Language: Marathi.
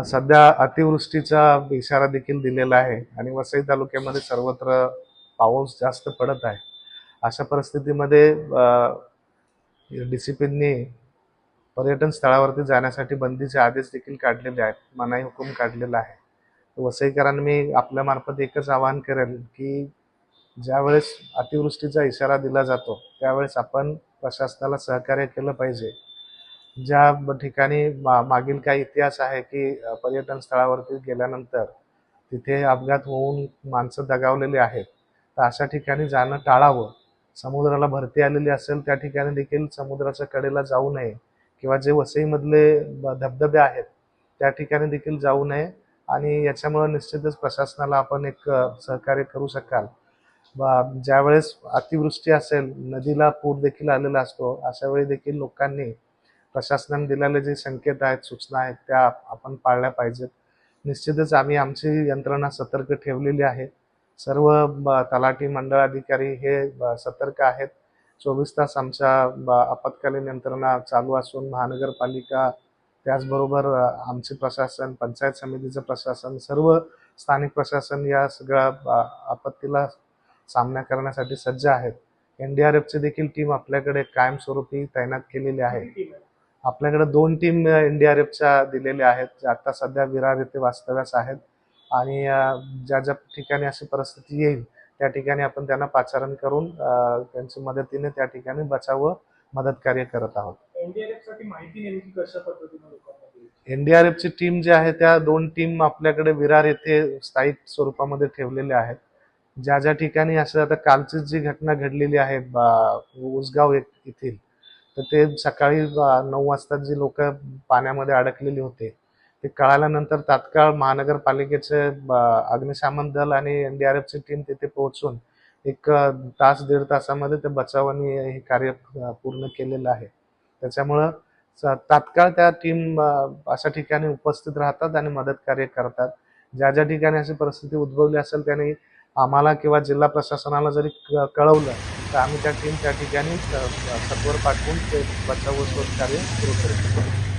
सध्या अतिवृष्टीचा इशारा देखील दिलेला आहे आणि वसई तालुक्यामध्ये सर्वत्र पाऊस जास्त पडत आहे. अशा परिस्थितीमध्ये डीसीपींनी पर्यटन स्थळावरती जाण्यासाठी बंदीचे आदेश देखील काढलेले आहेत, मनाई हुकूम काढलेला आहे. वसईकरांना मी आपल्या मार्फत एकच आवाहन करेल की ज्यावेळेस अतिवृष्टीचा इशारा दिला जातो त्यावेळेस आपण प्रशासनाला सहकार्य केलं पाहिजे. ज्या ठिकाणी मागील काही इतिहास आहे की पर्यटन स्थळावरती गेल्यानंतर तिथे अपघात होऊन माणसं दगावलेली आहेत, तर अशा ठिकाणी जाणं टाळावं. समुद्राला भरती आलेली असेल त्या ठिकाणी देखील समुद्राच्या कडेला जाऊ नये किंवा जे वसईमधले धबधबे आहेत त्या ठिकाणी देखील जाऊ नये आणि याच्यामुळे निश्चितच प्रशासनाला आपण एक सहकार्य करू शकाल. ज्यावेळेस अतिवृष्टी असेल, नदीला पूर देखील आलेला असतो, अशा वेळी देखील लोकांनी प्रशासनाने दिलेले जे संकेत आहेत, सूचना आहेत त्या आपण पाळल्या पाहिजेत. निश्चितच आम्ही आमची यंत्रणा सतर्क ठेवलेली आहे. सर्व तलाठी मंडळ अधिकारी हे सतर्क आहेत. 24 तास आमच्या आपत्कालीन यंत्रणा चालू असून महानगरपालिका त्याचबरोबर आमचे प्रशासन, पंचायत समितीचं प्रशासन, सर्व स्थानिक प्रशासन या सगळ्या आपत्तीला सामना करण्यासाठी सज्ज आहेत. NDRFची देखील टीम आपल्याकडे कायमस्वरूपी तैनात केलेली आहे. आपल्याकडे 2 टीम NDRFच्या दिलेल्या आहेत, ज्या आता सध्या विरार येथे वास्तव्यास आहेत आणि ज्या ज्या ठिकाणी अशी परिस्थिती येईल त्या ठिकाणी आपण त्यांना पाचारण करून त्यांच्या मदतीने त्या ठिकाणी बचाव व मदत कार्य करत आहोत. NDRFसाठी माहिती नेमकी कशा पद्धतीने लोकांना दिली? NDRFची टीम जी आहे त्या 2 टीम आपल्याकडे विरार येथे स्थायिक स्वरूपामध्ये ठेवलेल्या आहेत. ज्या ज्या ठिकाणी असं आता कालची जी घटना घडलेली आहे उसगाव येथील, तर ते सकाळी 9 वाजता जी लोक पाण्यामध्ये अडकलेली होते ते कळाल्यानंतर तात्काळ महानगरपालिकेचे अग्निशमन दल आणि NDRFची टीम तिथे पोहोचून 1 तास 1.5 तासामध्ये ते बचावाने हे कार्य पूर्ण केलेलं आहे. त्याच्यामुळं तात्काळ त्या टीम अशा ठिकाणी उपस्थित राहतात आणि मदत कार्य करतात. ज्या ज्या ठिकाणी अशी परिस्थिती उद्भवली असेल त्यांनी आम्हाला किंवा जिल्हा प्रशासनाला जरी कळवलं तर आम्ही त्या टीम त्या ठिकाणी सत्वर पाठवून ते बचाव व शोध कार्य सुरू करू.